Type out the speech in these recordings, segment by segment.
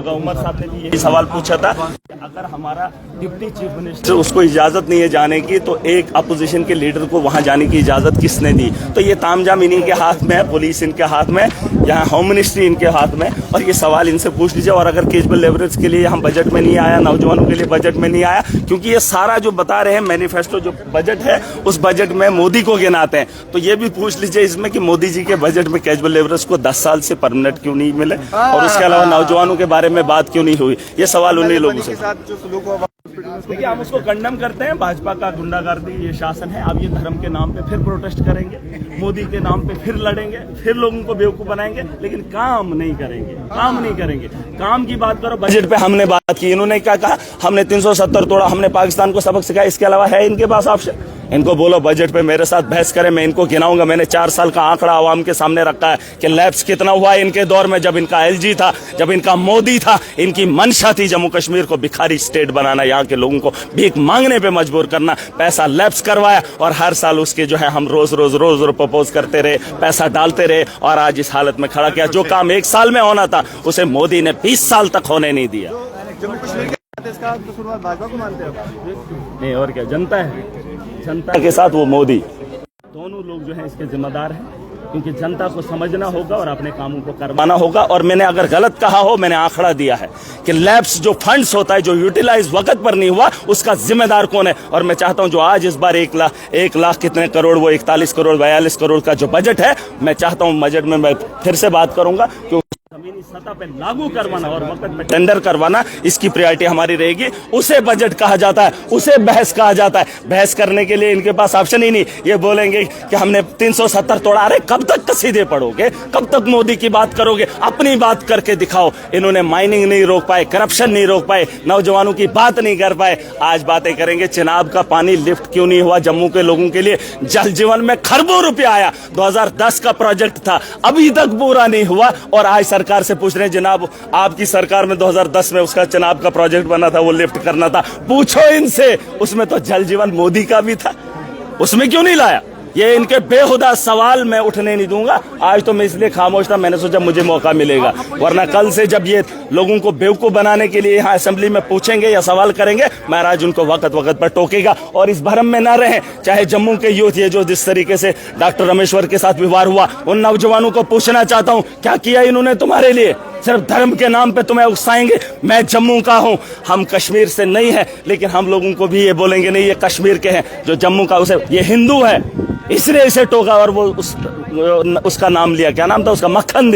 उमर साहब ने भी यही सवाल पूछा था कि अगर हमारा डिप्टी चीफ मिनिस्टर उसको इजाजत नहीं है जाने की तो एक अपोजिशन के लीडर को वहां जाने की इजाजत किसने दी। तो ये तामझाम इन्हीं के हाथ में है, पुलिस इनके हाथ में, यहाँ होम मिनिस्ट्री इनके हाथ में। और ये सवाल इनसे पूछ लीजिए। और अगर केजबल लेवरेज के लिए यहाँ बजट में नहीं आया, नौजवानों के लिए बजट में नहीं आया, क्योंकि ये सारा जो बता रहे हैं मैनिफेस्टो जो बजट है उस बजट में मोदी को गिनाते हैं। तो ये भी पूछ लीजिए इसमें कि मोदी जी के बजट में केजबल लेवरेज को 10 साल से परमानेंट क्यों नहीं मिले, और उसके अलावा नौजवानों के बारे में बात क्यों नहीं हुई। ये सवाल उन्हीं लोगों से। देखिए हम उसको कंडम करते हैं, भाजपा का गुंडागर्दी ये शासन है। अब ये धर्म के नाम पे फिर प्रोटेस्ट करेंगे, मोदी के नाम पे फिर लड़ेंगे, फिर लोगों को बेवकूफ बनाएंगे, लेकिन काम नहीं करेंगे, काम नहीं करेंगे। काम की बात करो, बजट पे हमने बात की, इन्होंने क्या कहा, हमने 370 तोड़ा, हमने पाकिस्तान को सबक सिखाया। इसके अलावा है इनके पास ऑप्शन? इनको बोलो बजट पे मेरे साथ बहस करें, मैं इनको गिनाऊंगा। मैंने 4 साल का आंकड़ा आवाम के सामने रखा है कि लैप्स कितना हुआ है इनके दौर में, जब इनका एलजी था, जब इनका मोदी था। इनकी मंशा थी जम्मू कश्मीर को भिखारी स्टेट बनाना, यहाँ के लोगों को भीख मांगने पे मजबूर करना। पैसा लैप्स करवाया और हर साल उसके जो है हम रोज प्रपोज करते रहे, पैसा डालते रहे, और आज इस हालत में खड़ा किया। जो काम 1 साल में होना था उसे मोदी ने 20 साल तक होने नहीं दिया। इसका कसूरवार भाजपा को मानते हो? नहीं और क्या, जनता है, जनता के साथ वो मोदी, दोनों लोग जो हैं इसके जिम्मेदार हैं। क्योंकि जनता को समझना होगा और अपने कामों को करवाना होगा। और मैंने अगर गलत कहा हो, मैंने आंकड़ा दिया है कि लैब्स जो फंड्स होता है जो यूटिलाइज वक्त पर नहीं हुआ, उसका जिम्मेदार कौन है। और मैं चाहता हूं जो आज इस बार 1 लाख कितने करोड़, वो 41 करोड़ 42 करोड़ का जो बजट है, मैं चाहता हूं बजट में मैं फिर से बात करूंगा क्योंकि जमीनी सतह पे लागू करवाना और वक्त में टेंडर करवाना, इसकी प्रायोरिटी हमारी रहेगी। उसे बजट कहा जाता है, उसे बहस कहा जाता है। बहस करने के लिए इनके पास ऑप्शन ही नहीं। ये बोलेंगे कि हमने 370 तोड़ा। अरे कब तक कसीदे पढ़ोगे, कब तक मोदी की बात करोगे? अपनी बात करके दिखाओ। इन्होंने माइनिंग नहीं रोक पाए, करप्शन नहीं रोक पाए, नौजवानों की बात नहीं कर पाए। आज बातें करेंगे चिनाब का पानी लिफ्ट क्यों नहीं हुआ जम्मू के लोगों के लिए। जल जीवन में खरबों रुपया आया, 2010 का प्रोजेक्ट था, अभी तक पूरा नहीं हुआ। और आज सरकार से पूछ रहे हैं जनाब आपकी सरकार में 2010 में उसका चिनाब का प्रोजेक्ट बना था, वो लिफ्ट करना था। पूछो इनसे, उसमें तो जल जीवन मोदी का भी था, उसमें क्यों नहीं लाया? ये इनके बेहुदा सवाल मैं उठने नहीं दूंगा। आज तो मैं इसलिए खामोश था, मैंने सोचा मुझे मौका मिलेगा, वरना कल से जब ये लोगों को बेवकूफ बनाने के लिए यहाँ असेंबली में पूछेंगे या सवाल करेंगे, महाराज उनको वक्त वक्त पर टोकेगा। और इस भरम में ना रहें। चाहे जम्मू के यूथ ये जो जिस तरीके से डॉक्टर रमेश्वर के साथ व्यवहार हुआ, उन नौजवानों को पूछना चाहता हूँ क्या किया इन्होंने तुम्हारे लिए? सिर्फ धर्म के नाम पे तुम्हें उकसाएंगे। मैं जम्मू का हूं, हम कश्मीर से नहीं है, लेकिन हम लोगों को भी ये बोलेंगे नहीं ये कश्मीर के हैं। जो जम्मू का उसे ये हिंदू है इसलिए इसे टोका। और वो उसका नाम लिया, क्या नाम था उसका, मक्खन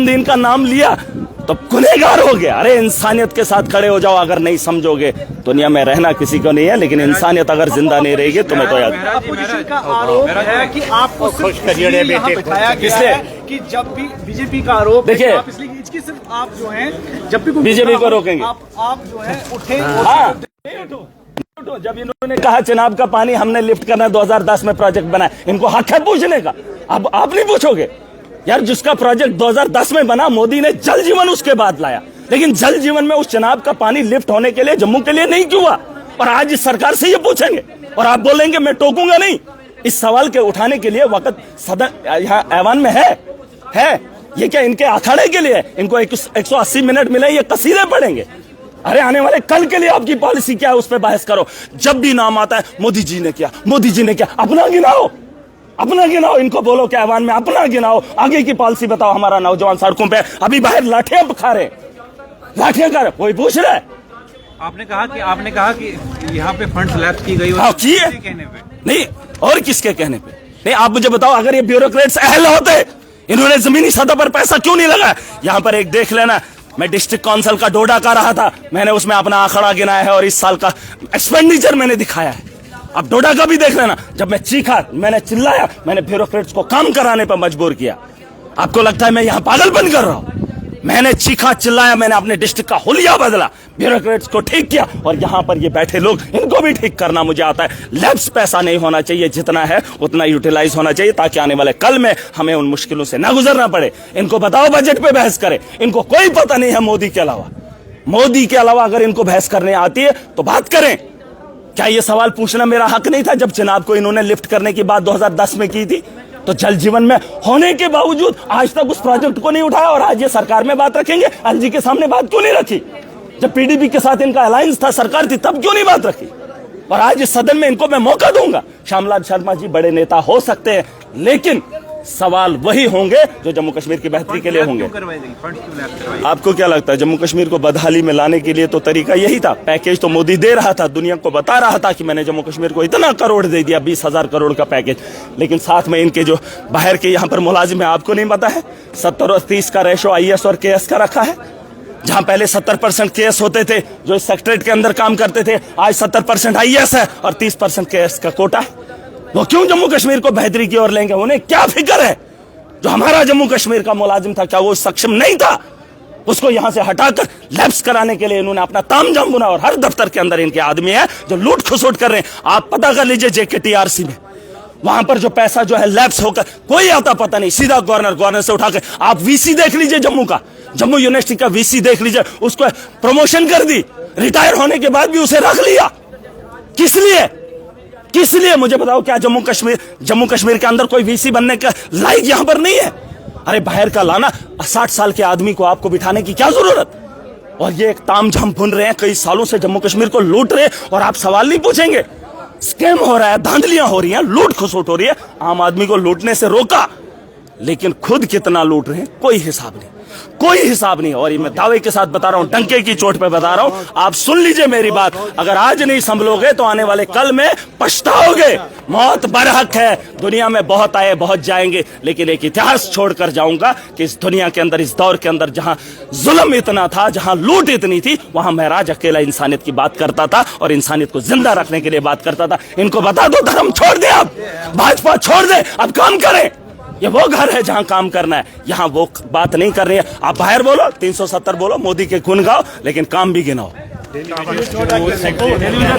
दीन का नाम लिया तो गुनहगार हो गया। अरे इंसानियत के साथ खड़े हो जाओ। अगर नहीं समझोगे दुनिया में रहना किसी को नहीं है, लेकिन इंसानियत अगर जिंदा नहीं रहेगी तुम्हें तो याद। अपोजिशन का आरोप है कि आपको खुश करिए इसलिए कि जब भी बीजेपी का आरोप, देखिए सिर्फ आप जो हैं जब भी बीजेपी को रोकेंगे, आप जो है उठे। जब इन्होंने कहा चिनाब का पानी हमने लिफ्ट करना 2010 में प्रोजेक्ट बनाया, इनको हक है पूछने का। अब आप नहीं पूछोगे यार, जिसका प्रोजेक्ट 2010 में बना, मोदी ने जल जीवन उसके बाद लाया, लेकिन जल जीवन में उस चिनाब का पानी लिफ्ट होने के लिए जम्मू के लिए नहीं क्यों हुआ? और आज इस सरकार से ये पूछेंगे और आप बोलेंगे मैं टोकूंगा नहीं। इस सवाल के उठाने के लिए वक्त सदन यहाँ ऐवान में है। ये क्या इनके अखाड़े के लिए? इनको 180 मिनट मिले, ये कसीदे पढ़ेंगे। अरे आने वाले कल के लिए आपकी पॉलिसी क्या है उस पर बहस करो। जब भी नाम आता है मोदी जी ने किया, मोदी जी ने क्या, अपना गिनाओ। इनको बोलो कि ऐवान में अपना गिनाओ, आगे की पॉलिसी बताओ। हमारा नौजवान सड़कों पे अभी बाहर लाठियां खा रहे, कोई पूछ रहा है? आपने कहा कि यहाँ पे फंड्स लैप्स की गई, की है कहने पे नहीं, और किसके कहने पे नहीं? आप मुझे बताओ, अगर ये ब्यूरोक्रेट्स अहल होते, इन्होंने जमीनी सतह पर पैसा क्यों नहीं लगाया? यहाँ पर एक देख लेना, मैं डिस्ट्रिक्ट काउंसिल का डोडा कर रहा था, मैंने उसमें अपना आंकड़ा गिनाया है और इस साल का एक्सपेंडिचर मैंने दिखाया है। अब डोडा का भी देख लेना, जब मैं चीखा, मैंने चिल्लाया, मैंने ब्यूरोक्रेट्स को काम कराने पर मजबूर किया। आपको लगता है मैं यहाँ पागलपन कर रहा हूँ? मैंने चीखा चिल्लाया, मैंने अपने डिस्ट्रिक्ट का हुलिया बदला, ब्यूरोक्रेट्स को ठीक किया। और यहाँ पर ये बैठे लोग, इनको भी ठीक करना मुझे आता है। लैब्स पैसा नहीं होना चाहिए, जितना है उतना यूटिलाइज होना चाहिए, ताकि आने वाले कल में हमें उन मुश्किलों से ना गुजरना पड़े। इनको बताओ बजट पे बहस करें। इनको कोई पता नहीं है मोदी के अलावा अगर इनको बहस करने आती है तो बात करें। क्या ये सवाल पूछना मेरा हक नहीं था जब चिनाब को इन्होंने लिफ्ट करने की बात 2010 में की थी? तो जल जीवन में होने के बावजूद आज तक उस प्रोजेक्ट को नहीं उठाया, और आज ये सरकार में बात रखेंगे। एलजी के सामने बात क्यों नहीं रखी? जब पीडीपी के साथ इनका अलायंस था, सरकार थी, तब क्यों नहीं बात रखी? और आज इस सदन में इनको मैं मौका दूंगा। श्यामलाल शर्मा जी बड़े नेता हो सकते हैं, लेकिन सवाल वही होंगे जो जम्मू कश्मीर की बेहतरी के लिए होंगे। आपको क्या लगता है जम्मू कश्मीर को बदहाली में लाने के लिए तो तरीका यही था? पैकेज तो मोदी दे रहा था, दुनिया को बता रहा था कि मैंने जम्मू कश्मीर को इतना करोड़ दे दिया, 20,000 करोड़ का पैकेज। लेकिन साथ में इनके जो बाहर के यहाँ पर मुलाजिम है, आपको नहीं पता है 70 और 30 का रेशो IAS और KS का रखा है। जहां पहले 70% KS होते थे जो इस सेक्रेटरीट के अंदर काम करते थे, आज 70% IAS है और 30% KS का कोटा है। वो क्यों जम्मू कश्मीर को बेहतरी की ओर लेंगे? उन्हें क्या फिक्र है? जो हमारा जम्मू कश्मीर का मुलाजिम था, क्या वो सक्षम नहीं था? उसको यहां से हटाकर लैप्स कराने के लिए इन्होंने अपना तामझाम बुना, और हर दफ्तर के अंदर इनके आदमी है जो लूट खसोट कर रहे हैं। आप पता कर लीजिए JKTRC में, वहां पर जो पैसा जो है लैप्स होकर कोई आता पता नहीं, सीधा गवर्नर से उठाकर। आप VC देख लीजिए जम्मू का, जम्मू यूनिवर्सिटी का VC देख लीजिए, उसको प्रमोशन कर दी, रिटायर होने के बाद भी उसे रख लिया। किस लिए? किस लिए मुझे बताओ? क्या जम्मू कश्मीर के अंदर कोई VC बनने का लायक यहां पर नहीं है? अरे बाहर का लाना, 60 साल के आदमी को आपको बिठाने की क्या जरूरत? और ये एक तामझाम बुन रहे हैं, कई सालों से जम्मू कश्मीर को लूट रहे हैं, और आप सवाल नहीं पूछेंगे? स्कैम हो रहा है, धांधलियां हो रही हैं, लूट खसोट हो रही है। आम आदमी को लूटने से रोका, लेकिन खुद कितना लूट रहे हैं कोई हिसाब नहीं, कोई हिसाब नहीं। और ये मैं दावे के साथ बता रहा हूं, डंके की चोट पे बता रहा हूं। आप सुन लीजिए मेरी बात, अगर आज नहीं संभलोगे तो आने वाले कल में पछताओगे। मौत बरहक है, दुनिया में बहुत आए बहुत जाएंगे, लेकिन एक इतिहास छोड़कर जाऊंगा कि इस दुनिया के अंदर, इस दौर के अंदर जहां जुल्म इतना था, जहां लूट इतनी थी, वहां महराज अकेला इंसानियत की बात करता था और इंसानियत को जिंदा रखने के लिए बात करता था। इनको बता दो धर्म छोड़ दे, अब भाजपा छोड़ दे, अब काम करें। ये वो घर है जहां काम करना है, यहां वो बात नहीं कर रही है। आप बाहर बोलो, 370 बोलो, मोदी के गुण गाओ, लेकिन काम भी गिनाओ।